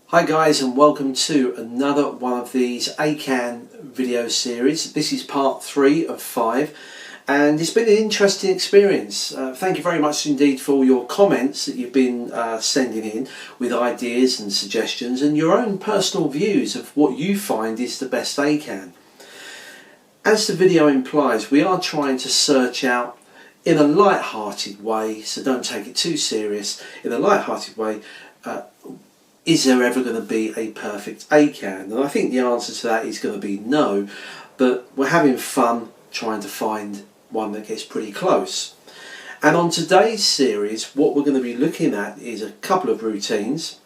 Hi guys, and welcome to another one of these Acaan video series. This is part 3 of 5 and it's been an interesting experience. Thank you very much indeed for all your comments that you've been sending in with ideas and suggestions and your own personal views of what you find is the best Acaan. As the video implies, we are trying to search out in a light-hearted way, so don't take it too serious, in a light-hearted way, is there ever going to be a perfect Acaan? And I think the answer to that is going to be no, but we're having fun trying to find one that gets pretty close. And on today's series, what we're going to be looking at is a couple of routines,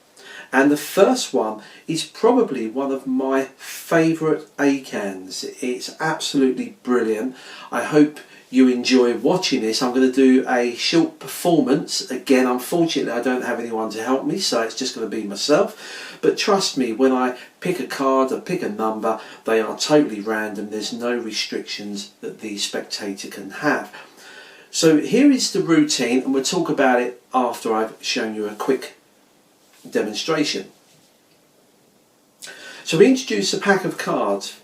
and the first one is probably one of my favourite Acaans. It's absolutely brilliant. I hope you enjoy watching this. I'm going to do a short performance. Again, unfortunately I don't have anyone to help me, so it's just going to be myself. But trust me, when I pick a card or pick a number, they are totally random. There's no restrictions that the spectator can have. So here is the routine, and we'll talk about it after I've shown you a quick demonstration. So we introduce a pack of cards,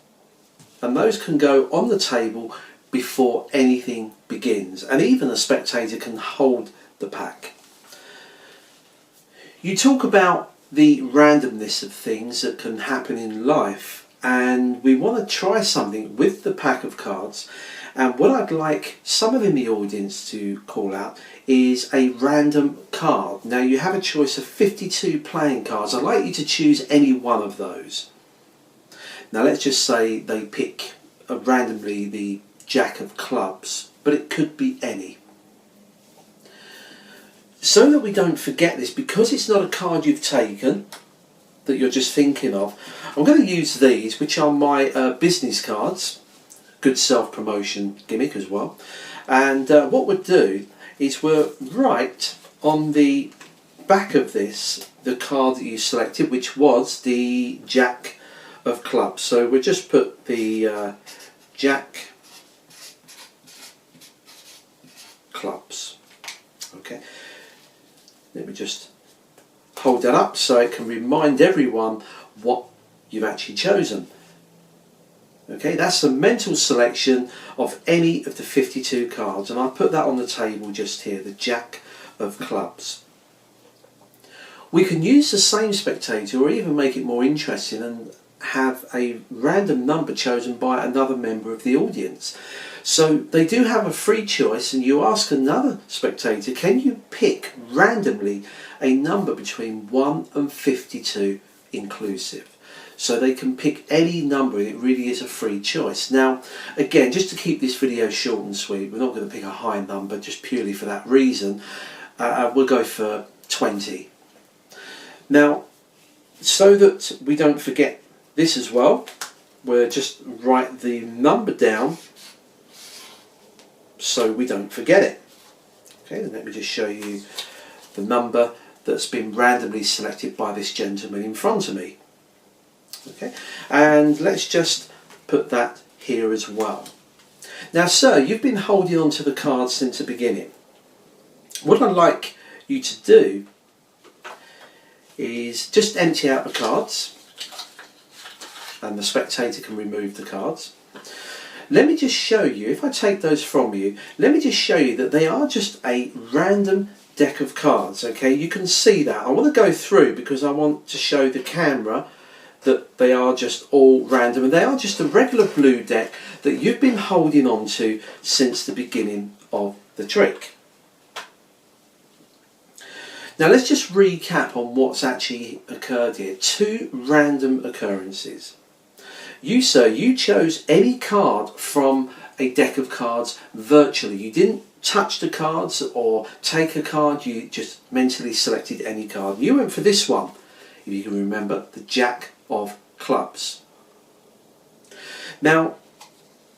and those can go on the table before anything begins, and even a spectator can hold the pack. You talk about the randomness of things that can happen in life, and we want to try something with the pack of cards, and what I'd like someone in the audience to call out is a random card. Now you have a choice of 52 playing cards. I'd like you to choose any one of those. Now let's just say they pick randomly the Jack of clubs, but it could be any. So that we don't forget this, because it's not a card you've taken that you're just thinking of, I'm going to use these, which are my business cards. Good self-promotion gimmick as well. And what we'll do is we'll write on the back of this the card that you selected, which was the Jack of clubs. So we'll just put the Jack clubs. Okay, let me just hold that up so it can remind everyone what you've actually chosen. Okay, that's the mental selection of any of the 52 cards, and I'll put that on the table just here, the Jack of clubs. We can use the same spectator or even make it more interesting and have a random number chosen by another member of the audience. So they do have a free choice, and you ask another spectator, can you pick randomly a number between 1 and 52 inclusive? So they can pick any number. It really is a free choice. Now again, just to keep this video short and sweet, we're not going to pick a high number just purely for that reason. We'll go for 20. Now, so that we don't forget this as well, we'll just write the number down so we don't forget it. Okay, then let me just show you the number that's been randomly selected by this gentleman in front of me. Okay, and let's just put that here as well. Now sir, you've been holding on to the cards since the beginning. What I'd like you to do is just empty out the cards, and the spectator can remove the cards. Let me just show you, if I take those from you, let me just show you that they are just a random deck of cards. Okay, you can see that. I want to go through because I want to show the camera that they are just all random, and they are just a regular blue deck that you've been holding on to since the beginning of the trick. Now let's just recap on what's actually occurred here. 2 random occurrences. You sir, you chose any card from a deck of cards virtually. You didn't touch the cards or take a card, you just mentally selected any card. You went for this one, if you can remember, the Jack of clubs. Now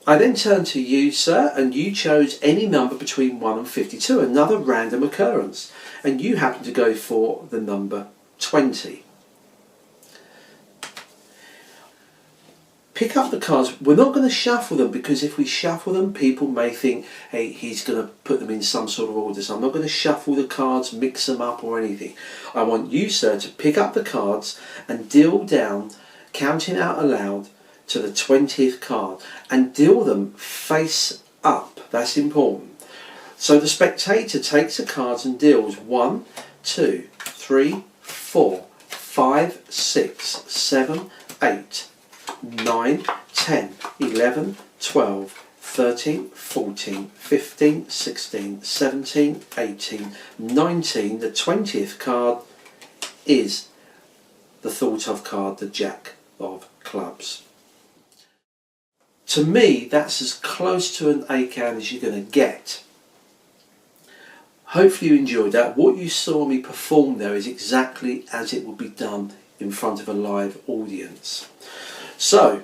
I then turned to you sir, and you chose any number between 1 and 52, another random occurrence, and you happened to go for the number 20. pick up the cards. We're not going to shuffle them, because if we shuffle them, people may think, hey, he's going to put them in some sort of order. So I'm not going to shuffle the cards, mix them up or anything. I want you, sir, to pick up the cards and deal down, counting out aloud, to the 20th card, and deal them face up. That's important. So the spectator takes the cards and deals 1, 2, 3, 4, 5, 6, 7, 8, 9, 10, 11, 12, 13, 14, 15, 16, 17, 18, 19. The 20th card is the thought of card, the Jack of Clubs. To me, that's as close to an Acaan as you're going to get. Hopefully you enjoyed that. What you saw me perform there is exactly as it would be done in front of a live audience. So,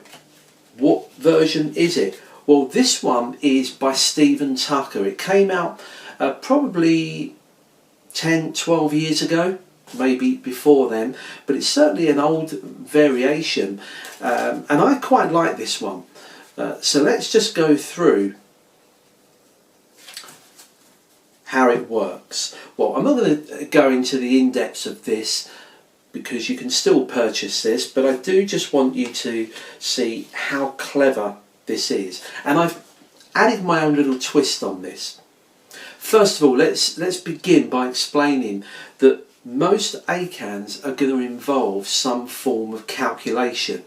what version is it? Well, this one is by Stephen Tucker. It came out probably 10, 12 years ago, maybe before then, but it's certainly an old variation, and I quite like this one. So let's just go through how it works. Well, I'm not going to go into the in-depths of this, because you can still purchase this, but I do just want you to see how clever this is. And I've added my own little twist on this. First of all, let's begin by explaining that most Acaans are going to involve some form of calculation.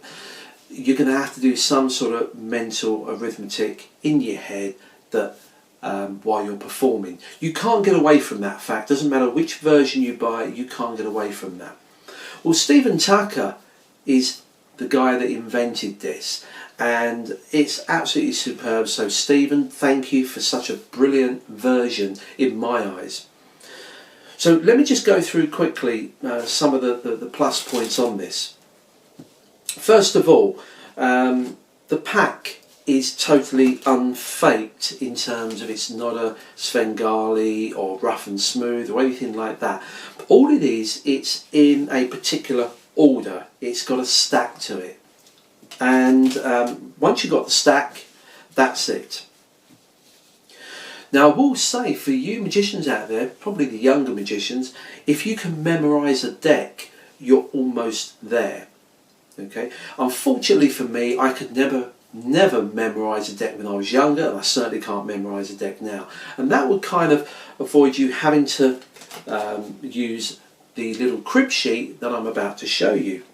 You're going to have to do some sort of mental arithmetic in your head that while you're performing. You can't get away from that fact. Doesn't matter which version you buy, you can't get away from that. Well, Stephen Tucker is the guy that invented this, and it's absolutely superb. So Stephen, thank you for such a brilliant version in my eyes. So let me just go through quickly some of the plus points on this. First of all, the pack is totally unfaked in terms of it's not a Svengali or rough and smooth or anything like that. All it is, it's in a particular order. It's got a stack to it, and once you've got the stack, that's it. Now, I will say, for you magicians out there, probably the younger magicians, if you can memorise a deck, you're almost there. Okay. Unfortunately for me, I could never memorise a deck when I was younger, and I certainly can't memorise a deck now. And that would kind of avoid you having to use the little crib sheet that I'm about to show you.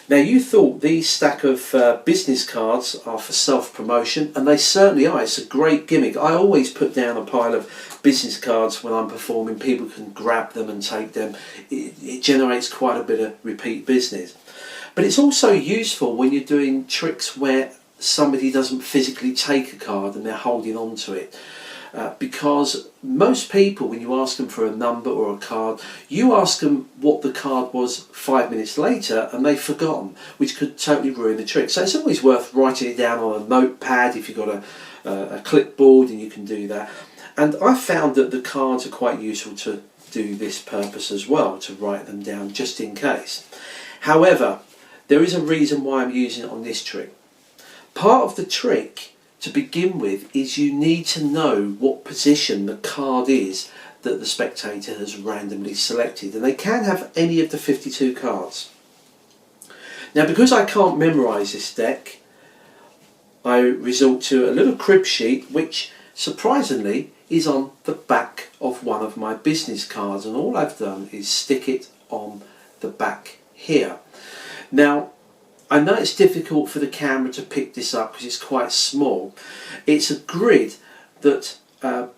Now, you thought these stack of business cards are for self-promotion, and they certainly are. It's a great gimmick. I always put down a pile of business cards when I'm performing. People can grab them and take them. It generates quite a bit of repeat business. But it's also useful when you're doing tricks where somebody doesn't physically take a card and they're holding on to it. Because most people, when you ask them for a number or a card, you ask them what the card was 5 minutes later and they've forgotten, which could totally ruin the trick. So it's always worth writing it down on a notepad if you've got a clipboard, and you can do that. And I found that the cards are quite useful to do this purpose as well, to write them down just in case. However, there is a reason why I'm using it on this trick. Part of the trick to begin with is you need to know what position the card is that the spectator has randomly selected, and they can have any of the 52 cards. Now, because I can't memorise this deck, I resort to a little crib sheet, which surprisingly is on the back of one of my business cards, and all I've done is stick it on the back here. Now, I know it's difficult for the camera to pick this up because it's quite small. It's a grid that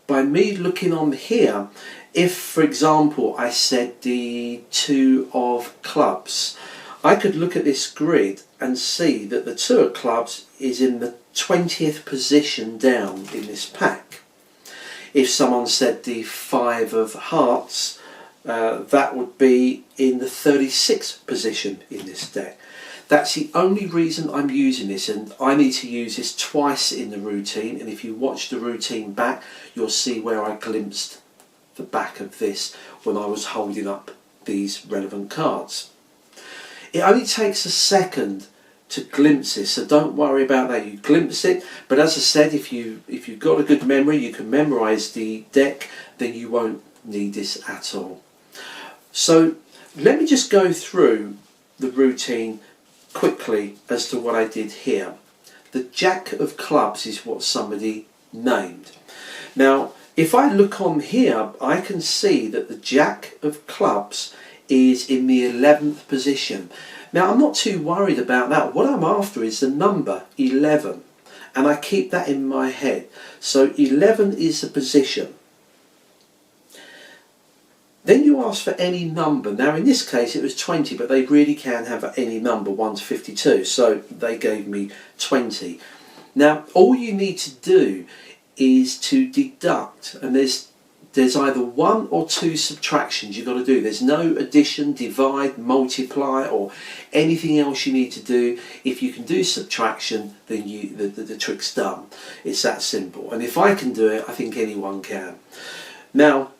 by me looking on here, if for example I said the 2 of clubs, I could look at this grid and see that the 2 of clubs is in the 20th position down in this pack. If someone said the 5 of hearts, that would be in the 36th position in this deck. That's the only reason I'm using this, and I need to use this twice in the routine, and if you watch the routine back, you'll see where I glimpsed the back of this when I was holding up these relevant cards. It only takes a second to glimpse this, so don't worry about that. You glimpse it, but as I said, if you've got a good memory, you can memorize the deck, then you won't need this at all. So let me just go through the routine quickly as to what I did here. The Jack of Clubs is what somebody named. Now if I look on here, I can see that the Jack of Clubs is in the 11th position. Now I'm not too worried about that. What I'm after is the number 11, and I keep that in my head. So 11 is the position. Then you ask for any number. Now in this case it was 20, but they really can have any number 1 to 52, so they gave me 20. Now all you need to do is to deduct, and there's either 1 or 2 subtractions you've got to do. There's no addition, divide, multiply or anything else you need to do. If you can do subtraction, then the trick's done. It's that simple, and if I can do it, I think anyone can. Now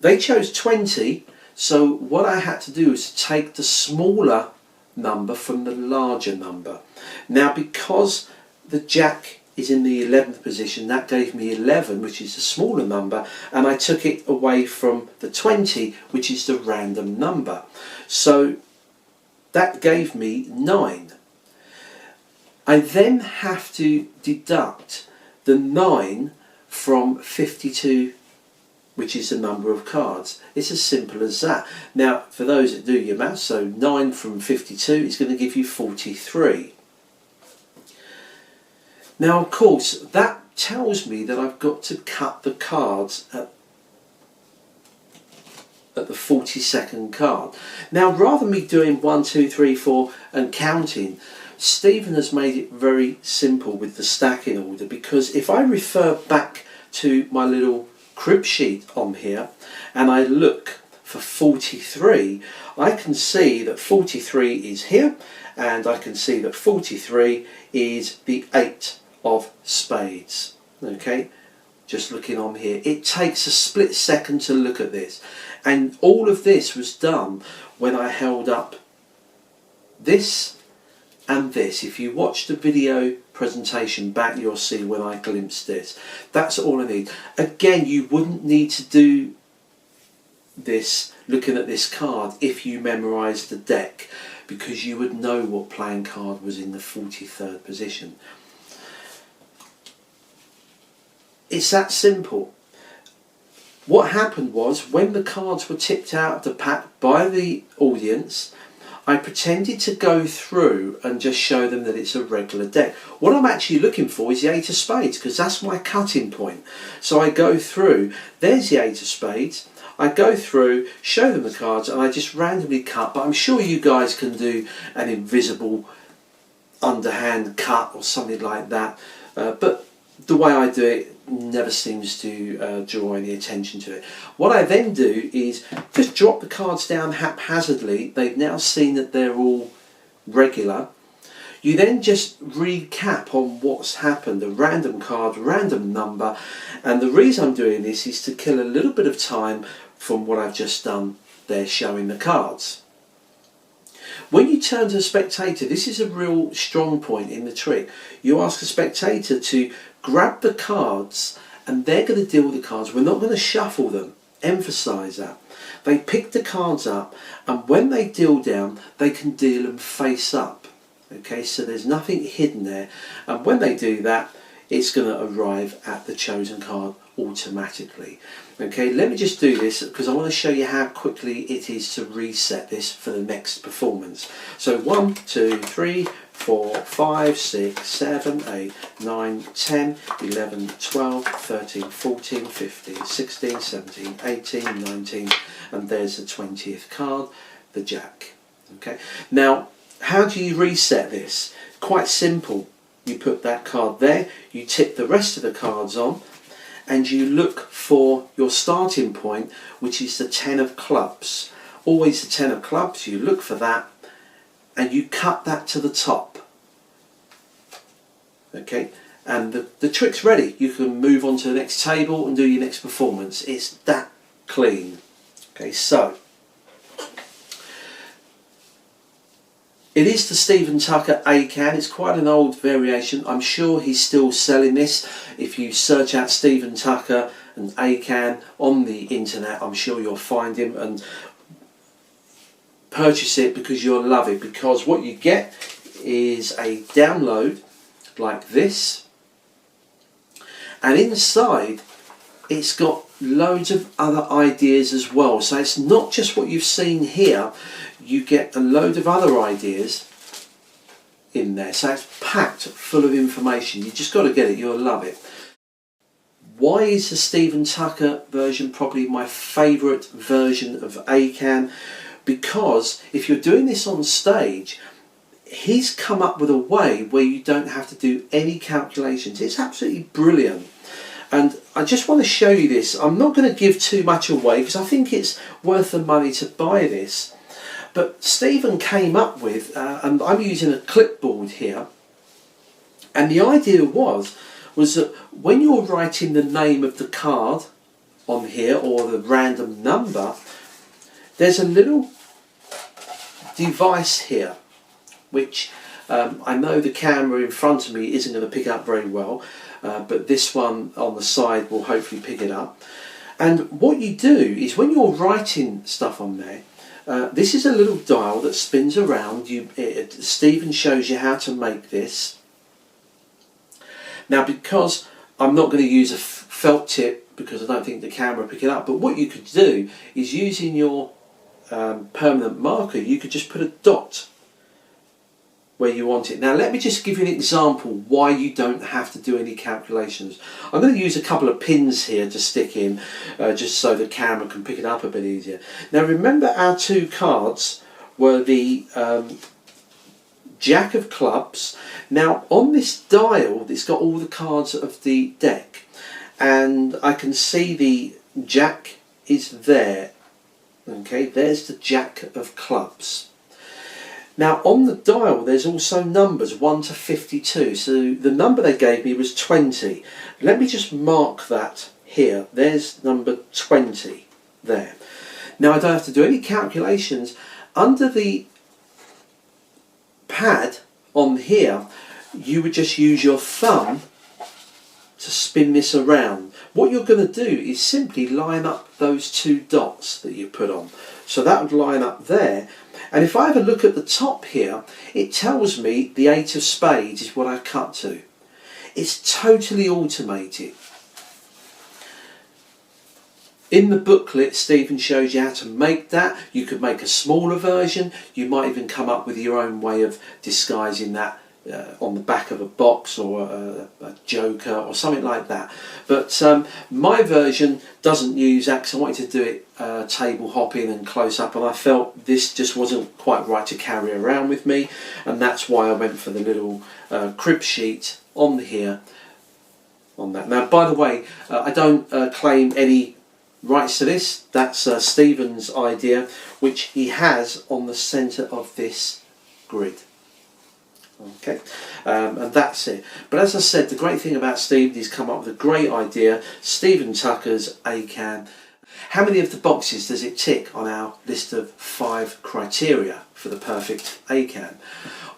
they chose 20, so what I had to do is to take the smaller number from the larger number. Now because the Jack is in the 11th position, that gave me 11, which is the smaller number, and I took it away from the 20, which is the random number. So that gave me 9. I then have to deduct the 9 from 52, which is the number of cards. It's as simple as that. Now for those that do your maths, so 9 from 52 is going to give you 43. Now of course that tells me that I've got to cut the cards at the 42nd card. Now rather than me doing 1, 2, 3, 4 and counting, Stephen has made it very simple with the stacking order, because if I refer back to my little crib sheet on here and I look for 43, I can see that 43 is here, and I can see that 43 is the 8 of spades. Okay, just looking on here, it takes a split second to look at this, and all of this was done when I held up this and this. If you watch the video presentation back, you'll see when I glimpsed this. That's all I need. Again, you wouldn't need to do this looking at this card if you memorised the deck, because you would know what playing card was in the 43rd position. It's that simple. What happened was, when the cards were tipped out of the pack by the audience, I pretended to go through and just show them that it's a regular deck. What I'm actually looking for is the 8 of spades, because that's my cutting point. So I go through, there's the 8 of spades, I go through, show them the cards, and I just randomly cut. But I'm sure you guys can do an invisible underhand cut or something like that. But the way I do it never seems to draw any attention to it. What I then do is just drop the cards down haphazardly. They've now seen that they're all regular. You then just recap on what's happened, a random card, random number, and the reason I'm doing this is to kill a little bit of time from what I've just done there showing the cards. When you turn to a spectator, this is a real strong point in the trick. You ask a spectator to grab the cards, and they're going to deal with the cards. We're not going to shuffle them. Emphasise that. They pick the cards up, and when they deal down, they can deal them face up. Okay, so there's nothing hidden there, and when they do that, it's going to arrive at the chosen card automatically. Okay, let me just do this because I want to show you how quickly it is to reset this for the next performance. So 1, 2, 3, 4, 5, 6, 7, 8, 9, 10, 11, 12, 13, 14, 15, 16, 17, 18, 19, and there's the 20th card, the Jack. Okay, now how do you reset this? Quite simple. You put that card there, you tip the rest of the cards on, and you look for your starting point, which is the 10 of clubs. Always the 10 of clubs, you look for that, and you cut that to the top. Okay, and the trick's ready. You can move on to the next table and do your next performance. It's that clean. Okay, so It is the Stephen Tucker Acaan. It's quite an old variation. I'm sure he's still selling this. If you search out Stephen Tucker and Acaan on the internet, I'm sure you'll find him and purchase it, because you'll love it. Because what you get is a download like this, and inside it's got loads of other ideas as well. So it's not just what you've seen here, you get a load of other ideas in there. So it's packed full of information. You just got to get it, you'll love it. Why is the Stephen Tucker version probably my favourite version of Acaan? Because if you're doing this on stage, he's come up with a way where you don't have to do any calculations. It's absolutely brilliant. And I just want to show you this. I'm not going to give too much away because I think it's worth the money to buy this. But Stephen came up with, and I'm using a clipboard here, and the idea was that when you're writing the name of the card on here, or the random number, there's a little device here, which I know the camera in front of me isn't going to pick up very well, but this one on the side will hopefully pick it up. And what you do is, when you're writing stuff on there, this is a little dial that spins around. Stephen shows you how to make this. Now, because I'm not going to use a felt tip because I don't think the camera will pick it up, but what you could do is, using your permanent marker, you could just put a dot where you want it. Now let me just give you an example why you don't have to do any calculations. I'm going to use a couple of pins here to stick in, just so the camera can pick it up a bit easier. Now remember, our two cards were the Jack of Clubs. Now on this dial, it's got all the cards of the deck, and I can see the Jack is there. Okay, there's the Jack of Clubs. Now on the dial there's also numbers 1 to 52, so the number they gave me was 20. Let me just mark that here. There's number 20 there. Now I don't have to do any calculations. Under the pad on here, you would just use your thumb to spin this around. What you're going to do is simply line up those two dots that you put on. So that would line up there. And if I have a look at the top here, it tells me the 8 of spades is what I cut to. It's totally automated. In the booklet, Stephen shows you how to make that. You could make a smaller version. You might even come up with your own way of disguising that on the back of a box, or a joker or something like that. But my version doesn't use that because I wanted to do it table hopping and close up, and I felt this just wasn't quite right to carry around with me, and that's why I went for the little crib sheet on here on that. Now by the way, I don't claim any rights to this. That's Stephen's idea, which he has on the centre of this grid. Okay, and that's it. But as I said, the great thing about Stephen, he's come up with a great idea. Stephen Tucker's Acaan. How many of the boxes does it tick on our list of 5 criteria for the perfect Acaan?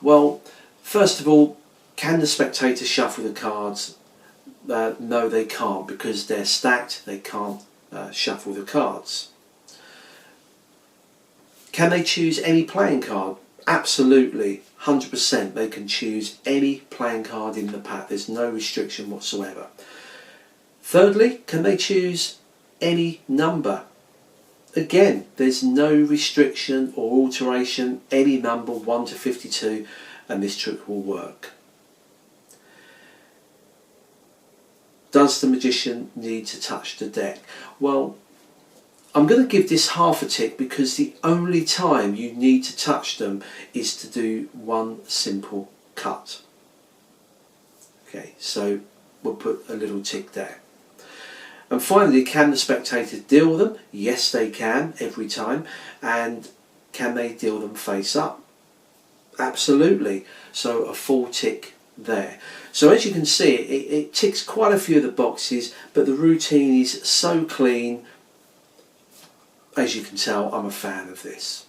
Well, first of all, can the spectator shuffle the cards? No, they can't, because they're stacked. They can't shuffle the cards. Can they choose any playing card? Absolutely, 100%. They can choose any playing card in the pack. There's no restriction whatsoever. Thirdly, can they choose any number? Again, there's no restriction or alteration. Any number 1 to 52, and this trick will work. Does the magician need to touch the deck? Well, I'm going to give this half a tick, because the only time you need to touch them is to do one simple cut. Okay, so we'll put a little tick there. And finally, can the spectators deal them? Yes, they can, every time. And can they deal them face up? Absolutely. So a full tick there. So as you can see, it ticks quite a few of the boxes, but the routine is so clean. As you can tell, I'm a fan of this.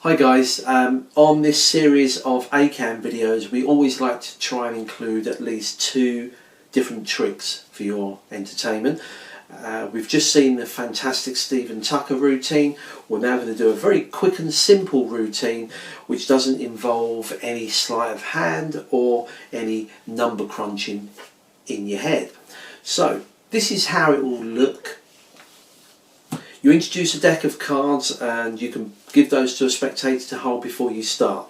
Hi guys, on this series of Acaan videos we always like to try and include at least 2 different tricks for your entertainment. We've just seen the fantastic Stephen Tucker routine. We're now going to do a very quick and simple routine which doesn't involve any sleight of hand or any number crunching in your head. So this is how it will look. You introduce a deck of cards and you can give those to a spectator to hold before you start.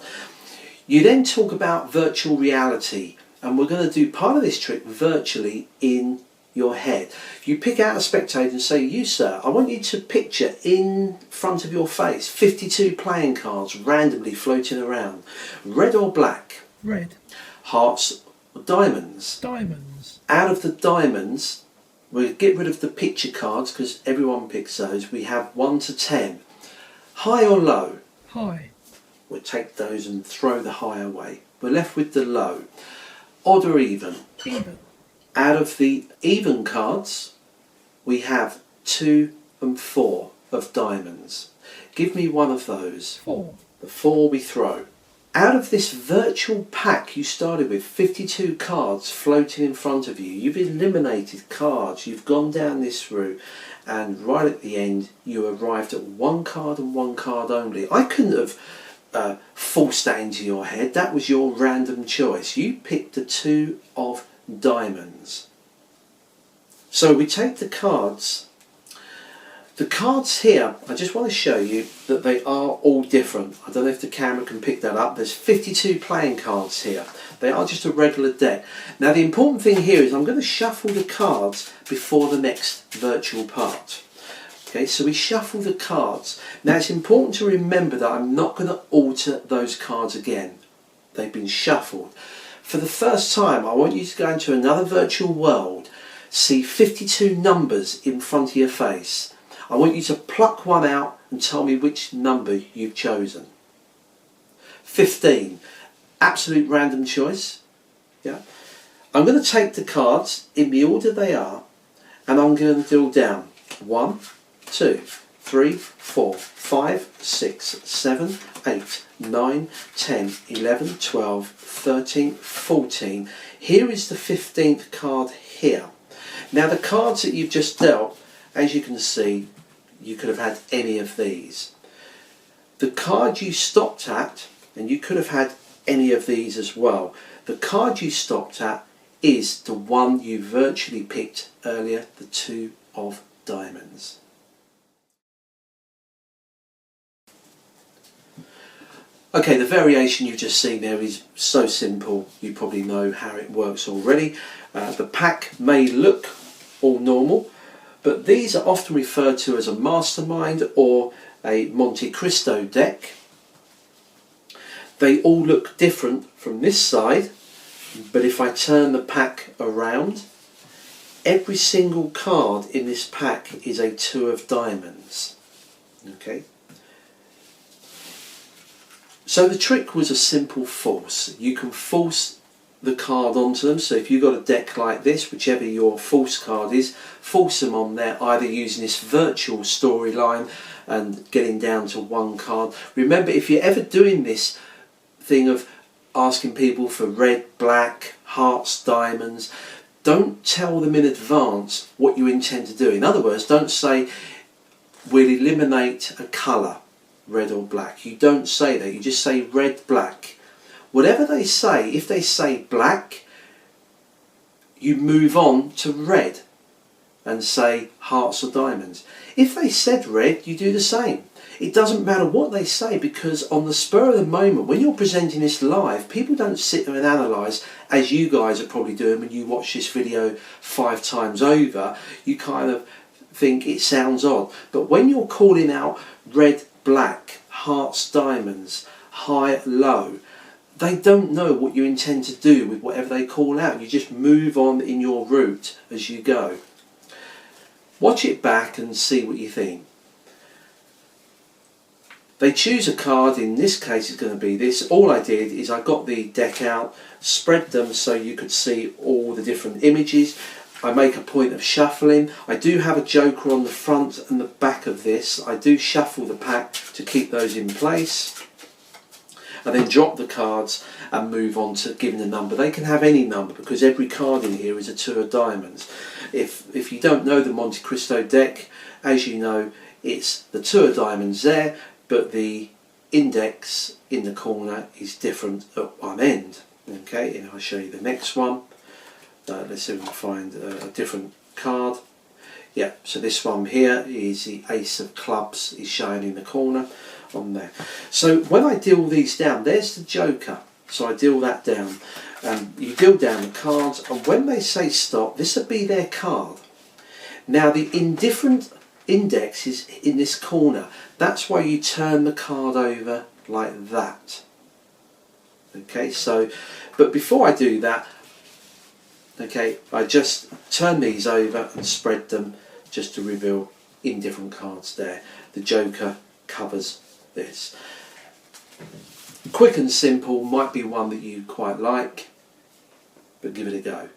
You then talk about virtual reality, and we're going to do part of this trick virtually in your head. You pick out a spectator and say, "You sir, I want you to picture in front of your face 52 playing cards randomly floating around. Red or black? Red. Hearts or diamonds? Diamonds. Out of the diamonds, we'll get rid of the picture cards because everyone picks those. We have 1 to 10. High or low? High. We'll take those and throw the high away. We're left with the low. Odd or even? Even. Out of the even cards, we have 2 and 4 of diamonds. Give me one of those. 4. The 4 we throw. Out of this virtual pack you started with, 52 cards floating in front of you, you've eliminated cards, you've gone down this route, and right at the end you arrived at 1 card and 1 card only. I couldn't have forced that into your head. That was your random choice. You picked the 2 of diamonds. So we take the cards. The cards here, I just want to show you that they are all different. I don't know if the camera can pick that up. There's 52 playing cards here. They are just a regular deck. Now the important thing here is I'm going to shuffle the cards before the next virtual part. Okay, so we shuffle the cards. Now it's important to remember that I'm not going to alter those cards again. They've been shuffled. For the first time, I want you to go into another virtual world, see 52 numbers in front of your face. I want you to pluck one out and tell me which number you've chosen. 15, absolute random choice. Yeah. I'm going to take the cards in the order they are and I'm going to deal down 1, 2, 3, 4, 5, 6, 7, 8, 9, 10, 11, 12, 13, 14. Here is the 15th card here. Now the cards that you've just dealt, as you can see, you could have had any of these. The card you stopped at, and you could have had any of these as well, the card you stopped at is the one you virtually picked earlier, the 2 of diamonds. Okay, the variation you've just seen there is so simple, you probably know how it works already. The pack may look all normal, but these are often referred to as a mastermind or a Monte Cristo deck. They all look different from this side, but if I turn the pack around, every single card in this pack is a 2 of diamonds. Okay. So the trick was a simple force. You can force the card onto them. So if you've got a deck like this, whichever your force card is, force them on there, either using this virtual storyline and getting down to 1 card. Remember, if you're ever doing this thing of asking people for red, black, hearts, diamonds, don't tell them in advance what you intend to do. In other words, don't say, "We'll eliminate a colour, red or black." You don't say that. You just say red, black. Whatever they say, if they say black, you move on to red and say hearts or diamonds. If they said red, you do the same. It doesn't matter what they say, because on the spur of the moment, when you're presenting this live, people don't sit there and analyse, as you guys are probably doing when you watch this video 5 times over. You kind of think it sounds odd. But when you're calling out red, black, hearts, diamonds, high, low, they don't know what you intend to do with whatever they call out. You just move on in your route as you go. Watch it back and see what you think. They choose a card, in this case it's going to be this. All I did is I got the deck out, spread them so you could see all the different images. I make a point of shuffling. I do have a joker on the front and the back of this. I do shuffle the pack to keep those in place. I then drop the cards and move on to giving a number. They can have any number because every card in here is a 2 of diamonds. If you don't know the Monte Cristo deck, as you know, it's the 2 of diamonds there, but the index in the corner is different at one end. Okay, and I'll show you the next one. Let's see if we can find a different card. Yeah, so this one here is the Ace of Clubs, is shown in the corner on there. So when I deal these down, there's the joker. So I deal that down. You deal down the cards, and when they say stop, this would be their card. Now the indifferent index is in this corner. That's why you turn the card over like that. Okay, so, but before I do that, okay, I just turn these over and spread them just to reveal indifferent cards there. The joker covers this. Quick and simple, might be one that you quite like, but give it a go.